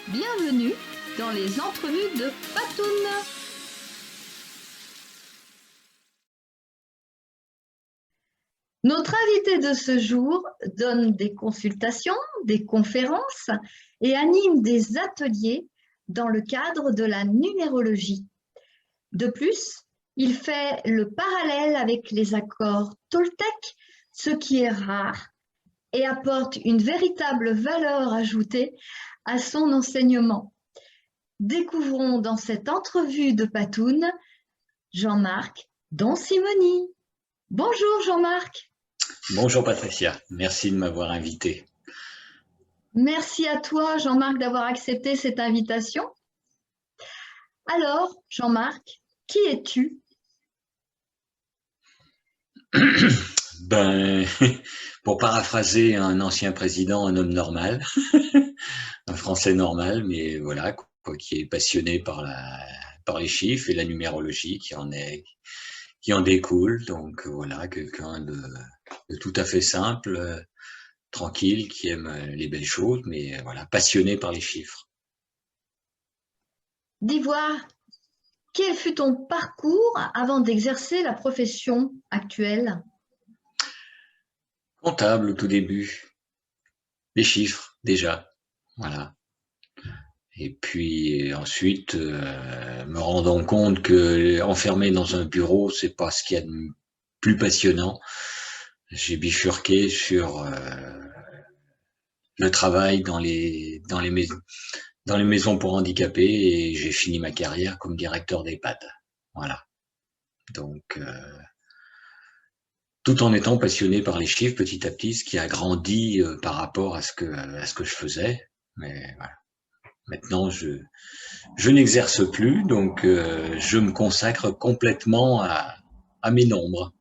Bienvenue dans les entrevues de Patoun. Notre invité de ce jour donne des consultations, des conférences et anime des ateliers dans le cadre de la numérologie. De plus, il fait le parallèle avec les accords Toltec, ce qui est rare, et apporte une véritable valeur ajoutée à son enseignement. Découvrons dans cette entrevue de Patoun Jean-Marc Donsimoni. Bonjour Jean-Marc. Bonjour Patricia, merci de m'avoir invité. Merci à toi Jean-Marc d'avoir accepté cette invitation. Alors Jean-Marc, qui es-tu? Pour paraphraser un ancien président, un homme normal, un Français normal, mais voilà, quoi, qui est passionné par les chiffres et la numérologie qui en découle. Donc voilà, quelqu'un de tout à fait simple, tranquille, qui aime les belles choses, mais voilà, passionné par les chiffres. Dis voir, quel fut ton parcours avant d'exercer la profession actuelle? Comptable au tout début, les chiffres déjà, voilà. Et puis ensuite, me rendant compte que enfermé dans un bureau, c'est pas ce qu'il y a de plus passionnant. J'ai bifurqué sur le travail dans les maisons pour handicapés et j'ai fini ma carrière comme directeur d'EHPAD. Voilà. Donc, tout en étant passionné par les chiffres petit à petit, ce qui a grandi par rapport à ce que je faisais. Mais voilà. Maintenant, je n'exerce plus, donc je me consacre complètement à mes nombres.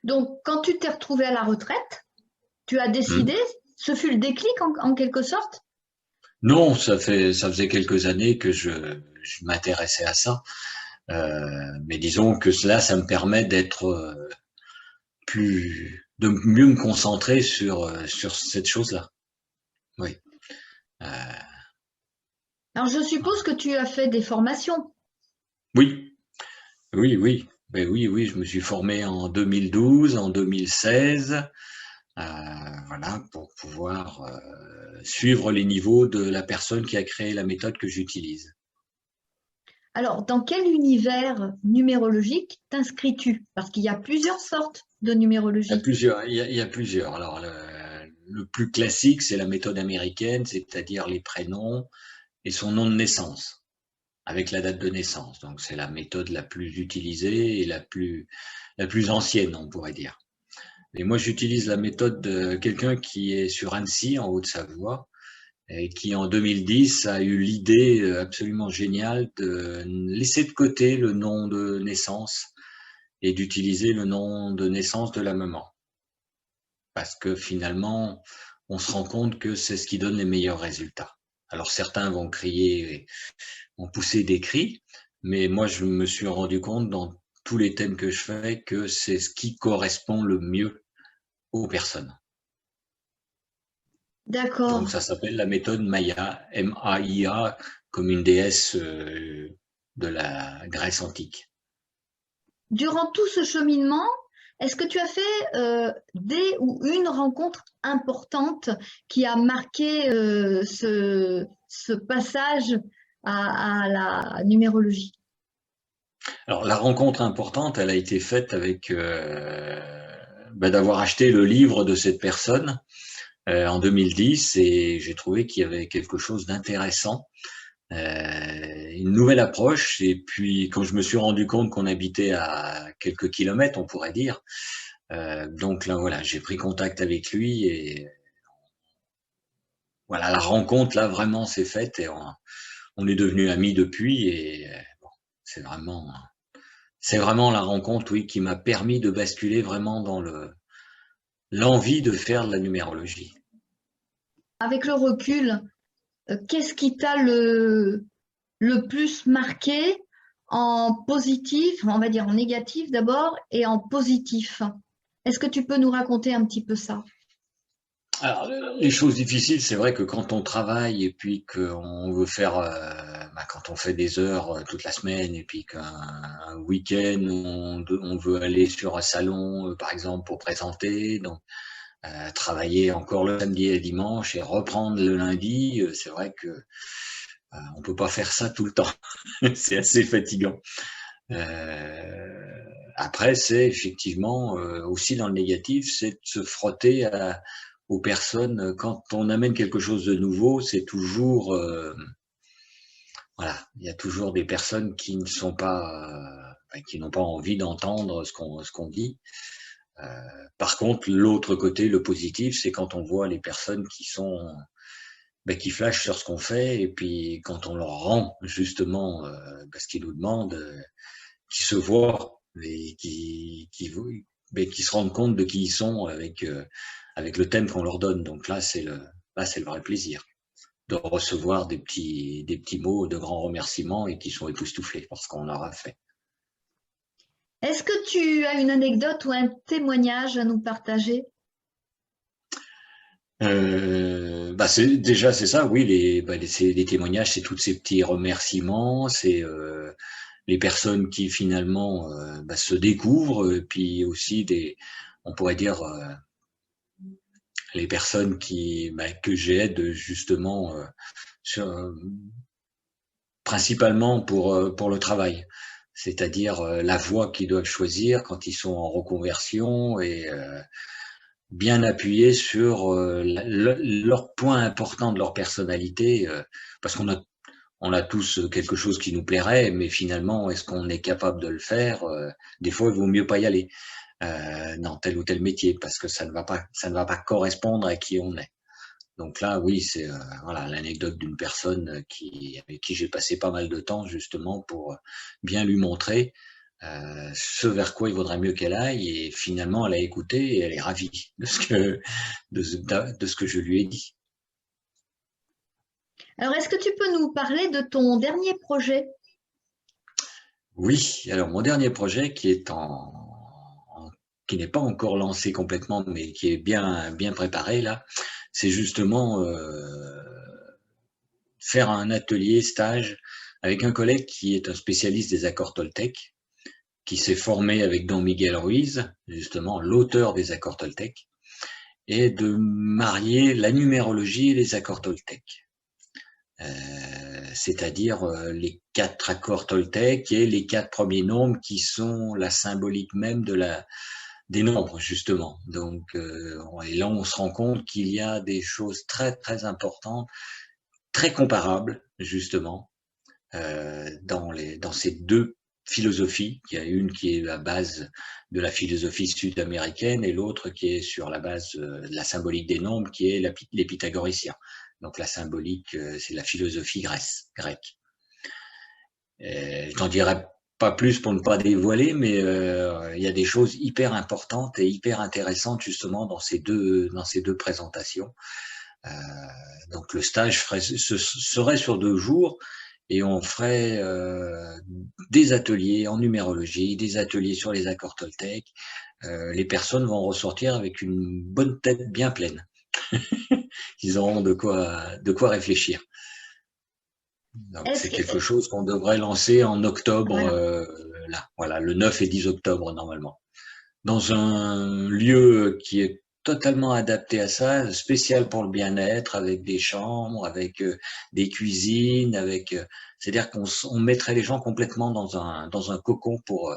Donc quand tu t'es retrouvé à la retraite, tu as décidé, ce fut le déclic en quelque sorte? Non, ça faisait quelques années que je m'intéressais à ça, mais disons que cela, ça me permet d'être de mieux me concentrer sur cette chose-là. Oui. Alors je suppose que tu as fait des formations. Oui, oui, oui. Ben oui, je me suis formé en 2012, en 2016, voilà, pour pouvoir suivre les niveaux de la personne qui a créé la méthode que j'utilise. Alors, dans quel univers numérologique t'inscris-tu? Parce qu'il y a plusieurs sortes de numérologie. Il y a plusieurs. Alors, le plus classique, c'est la méthode américaine, c'est-à-dire les prénoms et son nom de naissance, avec la date de naissance. Donc, c'est la méthode la plus utilisée et la plus ancienne, on pourrait dire. Et moi, j'utilise la méthode de quelqu'un qui est sur Annecy, en Haute-Savoie, et qui, en 2010, a eu l'idée absolument géniale de laisser de côté le nom de naissance et d'utiliser le nom de naissance de la maman. Parce que finalement, on se rend compte que c'est ce qui donne les meilleurs résultats. Alors certains vont crier, vont pousser des cris, mais moi je me suis rendu compte dans tous les thèmes que je fais que c'est ce qui correspond le mieux aux personnes. D'accord. Donc ça s'appelle la méthode Maya, M-A-I-A, comme une déesse de la Grèce antique. Durant tout ce cheminement, est-ce que tu as fait des ou une rencontre importante qui a marqué ce passage à la numérologie? Alors la rencontre importante, elle a été faite avec d'avoir acheté le livre de cette personne en 2010 et j'ai trouvé qu'il y avait quelque chose d'intéressant, une nouvelle approche. Et puis quand je me suis rendu compte qu'on habitait à quelques kilomètres, on pourrait dire, donc là voilà, j'ai pris contact avec lui et voilà, la rencontre là vraiment s'est faite et on est devenus amis depuis et bon, c'est vraiment la rencontre, oui, qui m'a permis de basculer vraiment dans l'envie de faire de la numérologie. Avec le recul, qu'est-ce qui t'a le plus marqué en positif, on va dire en négatif d'abord, et en positif? Est-ce que tu peux nous raconter un petit peu ça? Alors, les choses difficiles, c'est vrai que quand on travaille et puis qu'on veut faire, quand on fait des heures toute la semaine et puis qu'un week-end, on veut aller sur un salon, par exemple, pour présenter, donc travailler encore le samedi et le dimanche et reprendre le lundi, c'est vrai que on peut pas faire ça tout le temps. C'est assez fatigant. Après, c'est effectivement aussi dans le négatif, c'est de se frotter aux personnes. Quand on amène quelque chose de nouveau, c'est toujours, voilà, il y a toujours des personnes qui ne sont pas, qui n'ont pas envie d'entendre ce qu'on dit. Euh, Par contre, l'autre côté, le positif, c'est quand on voit les personnes qui sont, qui flashent sur ce qu'on fait, et puis quand on leur rend justement ce qu'ils nous demandent, qui se voient et qui se rendent compte de qui ils sont avec le thème qu'on leur donne. Donc là, c'est le vrai plaisir de recevoir des petits mots de grands remerciements et qui sont époustouflés par ce qu'on leur a fait. Est-ce que tu as une anecdote ou un témoignage à nous partager? Déjà c'est ça, oui, les témoignages, c'est tous ces petits remerciements, c'est les personnes qui finalement se découvrent, puis aussi on pourrait dire les personnes que j'aide justement sur, principalement pour le travail, c'est-à-dire la voie qu'ils doivent choisir quand ils sont en reconversion et bien appuyer sur leurs points importants de leur personnalité, parce on a tous quelque chose qui nous plairait, mais finalement, est-ce qu'on est capable de le faire? Des fois, il vaut mieux pas y aller dans tel ou tel métier parce que ça ne va pas correspondre à qui on est. Donc là, oui, c'est voilà l'anecdote d'une personne avec qui j'ai passé pas mal de temps justement pour bien lui montrer ce vers quoi il vaudrait mieux qu'elle aille. Et finalement, elle a écouté et elle est ravie de ce que je lui ai dit. Alors, est-ce que tu peux nous parler de ton dernier projet? Oui, alors mon dernier projet qui n'est pas encore lancé complètement, mais qui est bien préparé là, c'est justement faire un atelier stage avec un collègue qui est un spécialiste des accords Toltec, qui s'est formé avec Don Miguel Ruiz, justement l'auteur des accords Toltec, et de marier la numérologie et les accords Toltec. C'est-à-dire les 4 accords Toltec et les 4 premiers nombres qui sont la symbolique même des nombres, justement. Donc, et là, on se rend compte qu'il y a des choses très, très importantes, très comparables, justement, dans ces deux philosophies. Il y a une qui est la base de la philosophie sud-américaine et l'autre qui est sur la base de la symbolique des nombres, qui est les pythagoriciens. Donc la symbolique, c'est la philosophie grecque. Je t'en dirai pas plus pour ne pas dévoiler, mais il y a des choses hyper importantes et hyper intéressantes justement dans ces deux présentations. Euh, donc le stage serait sur 2 jours et on ferait des ateliers en numérologie, des ateliers sur les accords Toltec. Les personnes vont ressortir avec une bonne tête bien pleine. Ils auront de quoi réfléchir. Donc Est-ce c'est que, quelque chose qu'on devrait lancer en octobre, voilà. là, voilà, le 9 et 10 octobre normalement, dans un lieu qui est totalement adapté à ça, spécial pour le bien-être, avec des chambres, avec des cuisines, c'est-à-dire on mettrait les gens complètement dans un cocon pour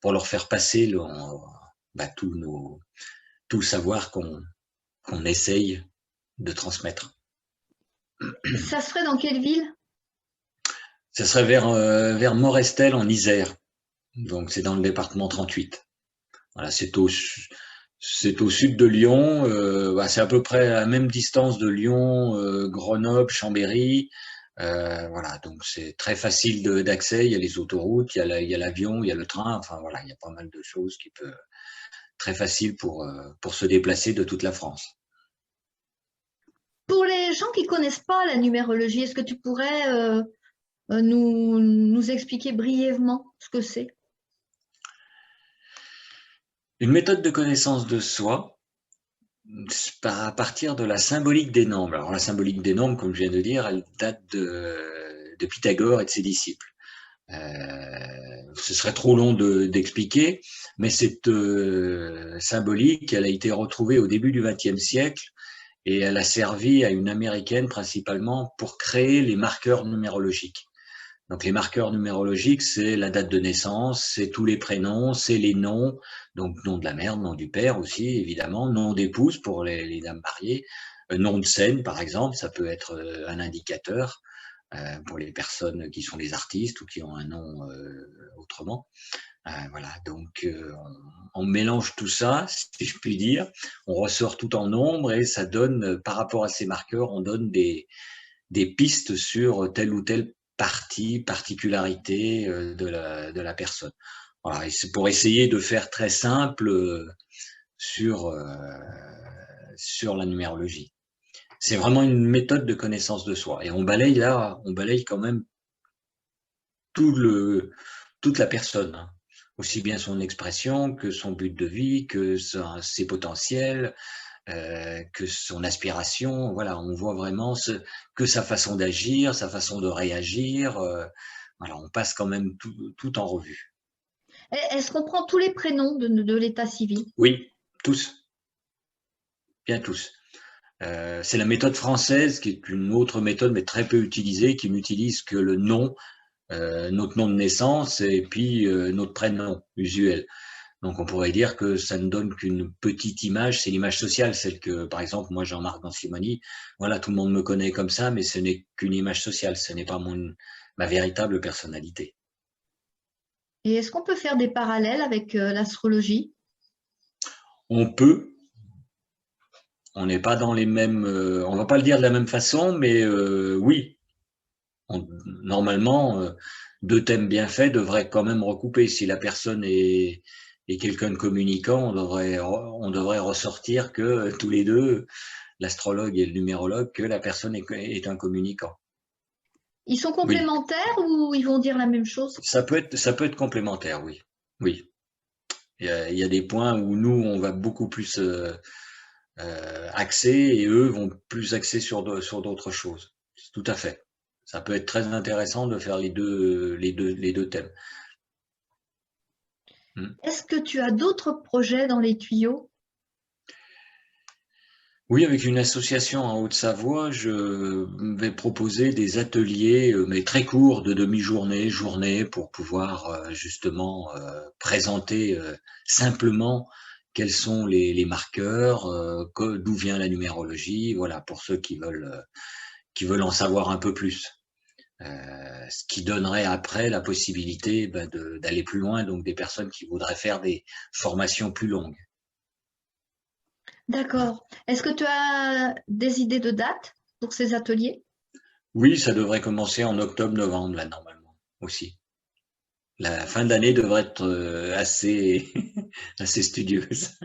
leur faire passer tout le savoir qu'on essaye de transmettre. Ça se ferait dans quelle ville? Ça serait vers Morestel en Isère. Donc c'est dans le département 38. Voilà, c'est au sud de Lyon. C'est à peu près à la même distance de Lyon, Grenoble, Chambéry. Voilà, donc c'est très facile d'accès. Il y a les autoroutes, il y a l'avion, il y a le train. Enfin voilà, il y a pas mal de choses qui peuvent très facile pour se déplacer de toute la France. Pour les gens qui ne connaissent pas la numérologie, est-ce que tu pourrais nous expliquer brièvement ce que c'est? Une méthode de connaissance de soi à partir de la symbolique des nombres. Alors la symbolique des nombres, comme je viens de dire, elle date de Pythagore et de ses disciples. Ce serait trop long d'expliquer, mais cette symbolique, elle a été retrouvée au début du XXe siècle et elle a servi à une américaine principalement pour créer les marqueurs numérologiques. Donc les marqueurs numérologiques, c'est la date de naissance, c'est tous les prénoms, c'est les noms, donc nom de la mère, nom du père aussi, évidemment, nom d'épouse pour les dames mariées, nom de scène, par exemple, ça peut être un indicateur pour les personnes qui sont des artistes ou qui ont un nom autrement. Voilà, donc on mélange tout ça, si je puis dire, on ressort tout en nombre et ça donne, par rapport à ces marqueurs, on donne des pistes sur telle ou telle partie, particularité de la personne. Voilà, et c'est pour essayer de faire très simple sur la numérologie. C'est vraiment une méthode de connaissance de soi. Et on balaye là, on balaye quand même toute la personne, hein. Aussi bien son expression que son but de vie, que ses potentiels, que son aspiration. Voilà, on voit vraiment que sa façon d'agir, sa façon de réagir. Voilà, on passe quand même tout en revue. Est-ce qu'on prend tous les prénoms de l'état civil? Oui, tous, bien tous. C'est la méthode française, qui est une autre méthode, mais très peu utilisée, qui n'utilise que le nom, notre nom de naissance et puis notre prénom usuel. Donc on pourrait dire que ça ne donne qu'une petite image, c'est l'image sociale, celle que, par exemple, moi Jean-Marc Dancimoni, voilà, tout le monde me connaît comme ça, mais ce n'est qu'une image sociale, ce n'est pas ma véritable personnalité. Et est-ce qu'on peut faire des parallèles avec l'astrologie? On peut, on n'est pas dans les mêmes, on va pas le dire de la même façon, mais oui, normalement, deux thèmes bien faits devraient quand même recouper. Si la personne est quelqu'un de communicant, on devrait ressortir que tous les deux, l'astrologue et le numérologue, que la personne est un communicant. Ils sont Oui, complémentaires ou ils vont dire la même chose? ça peut être complémentaire, oui. Oui. Il y a des points où nous, on va beaucoup plus axer et eux vont plus axer sur d'autres choses. Tout à fait. Ça peut être très intéressant de faire les deux thèmes. Est-ce que tu as d'autres projets dans les tuyaux? Oui, avec une association en Haute-Savoie, je vais proposer des ateliers, mais très courts, de demi-journée, journée, pour pouvoir justement présenter simplement quels sont les marqueurs, d'où vient la numérologie, voilà, pour ceux qui veulent en savoir un peu plus. Ce qui donnerait après la possibilité d'aller plus loin, donc des personnes qui voudraient faire des formations plus longues. Voilà. D'accord. Est-ce que tu as des idées de date pour ces ateliers? Oui, ça devrait commencer en octobre-novembre, là, normalement, aussi. La fin de l'année devrait être assez, assez studieuse.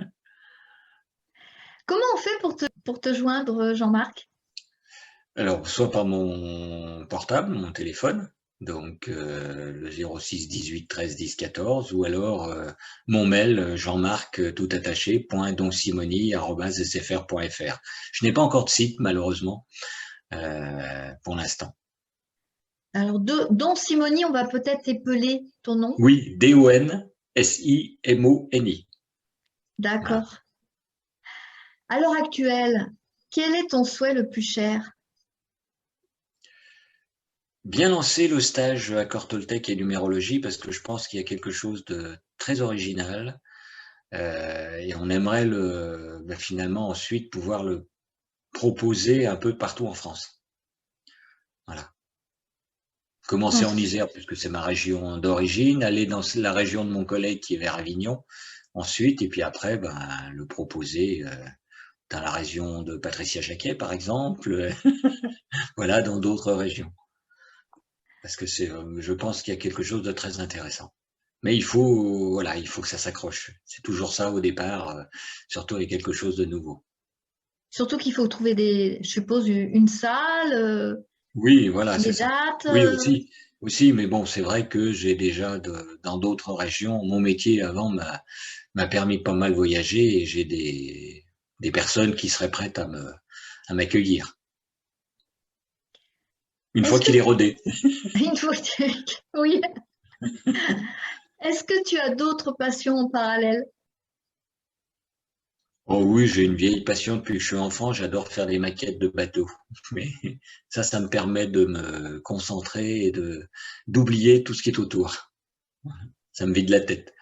Comment on fait pour te joindre, Jean-Marc? Alors, soit par mon portable, mon téléphone, donc le 06 18 13 10 14, ou alors mon mail, jean-marc tout attaché, .donsimoni@sfr.fr. Je n'ai pas encore de site, malheureusement, pour l'instant. Alors, Don Simoni, on va peut-être épeler ton nom. Oui, DONSIMONI. Voilà. D'accord. À l'heure actuelle, quel est ton souhait le plus cher? Bien lancer le stage accord Toltec et numérologie, parce que je pense qu'il y a quelque chose de très original et on aimerait finalement ensuite pouvoir le proposer un peu partout en France. Voilà. Commencer en Isère, puisque c'est ma région d'origine, aller dans la région de mon collègue qui est vers Avignon ensuite, et puis après le proposer dans la région de Patricia Jacquet, par exemple, voilà, dans d'autres régions. Parce que je pense qu'il y a quelque chose de très intéressant. Mais il faut que ça s'accroche. C'est toujours ça au départ, surtout avec quelque chose de nouveau. Surtout qu'il faut trouver je suppose, une salle, Oui, voilà, c'est des ça. dates. Oui, aussi, mais bon, c'est vrai que j'ai déjà dans d'autres régions, mon métier avant m'a permis de pas mal voyager et j'ai des des personnes qui seraient prêtes à m'accueillir. Une fois qu'il est rodé. Une fois oui. Est-ce que tu as d'autres passions en parallèle? Oh oui, j'ai une vieille passion depuis que je suis enfant, j'adore faire des maquettes de bateaux. Mais ça me permet de me concentrer et d'oublier tout ce qui est autour. Ça me vide la tête.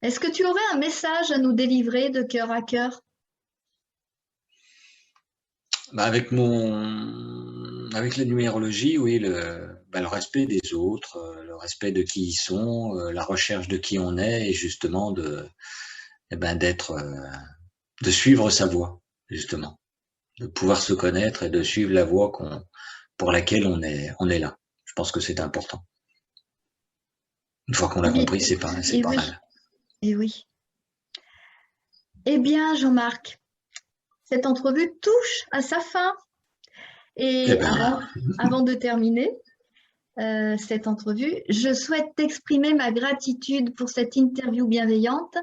Est-ce que tu aurais un message à nous délivrer de cœur à cœur? Avec la numérologie, oui, le respect des autres, le respect de qui ils sont, la recherche de qui on est et justement de suivre sa voie, justement, de pouvoir se connaître et de suivre la voie pour laquelle on est là. Je pense que c'est important. Une fois qu'on l'a compris, c'est pas mal. Et oui. Eh bien, Jean-Marc, cette entrevue touche à sa fin. Et avant de terminer cette entrevue, je souhaite t'exprimer ma gratitude pour cette interview bienveillante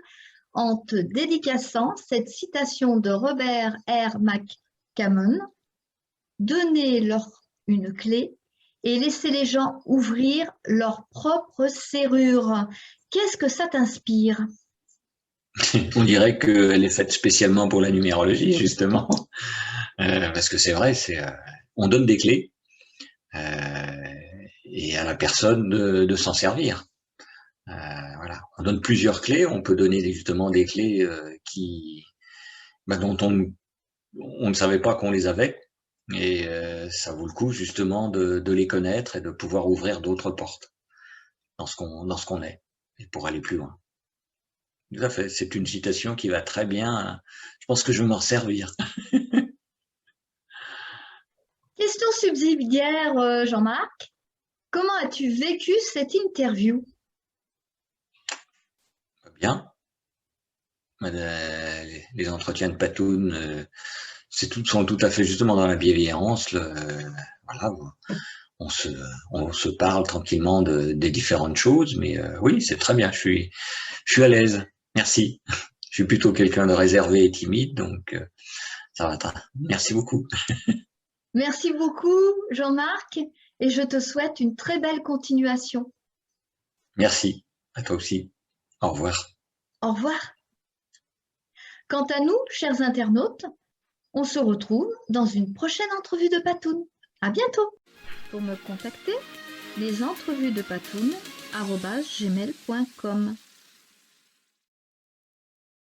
en te dédicaçant cette citation de Robert R. McCammon: « Donnez-leur une clé et laissez les gens ouvrir leur propre serrure. » Qu'est-ce que ça t'inspire? On dirait qu'elle est faite spécialement pour la numérologie, justement. Parce que c'est vrai, on donne des clés et à la personne de s'en servir. Voilà. On donne plusieurs clés. On peut donner justement des clés dont on ne savait pas qu'on les avait. Et ça vaut le coup justement de les connaître et de pouvoir ouvrir d'autres portes dans ce qu'on est et pour aller plus loin. Tout à fait. C'est une citation qui va très bien. Je pense que je vais m'en servir. Question subsidiaire, Jean-Marc. Comment as-tu vécu cette interview? Bien. Les entretiens de Patoun, sont tout à fait justement dans la bienveillance. Voilà, on se parle tranquillement des différentes choses, mais oui, c'est très bien. Je suis à l'aise. Merci. Je suis plutôt quelqu'un de réservé et timide, donc ça va. Merci beaucoup. Merci beaucoup, Jean-Marc, et je te souhaite une très belle continuation. Merci. À toi aussi. Au revoir. Au revoir. Quant à nous, chers internautes, on se retrouve dans une prochaine entrevue de Patoun. À bientôt. Pour me contacter, lesentrevuesdepatoun@gmail.com.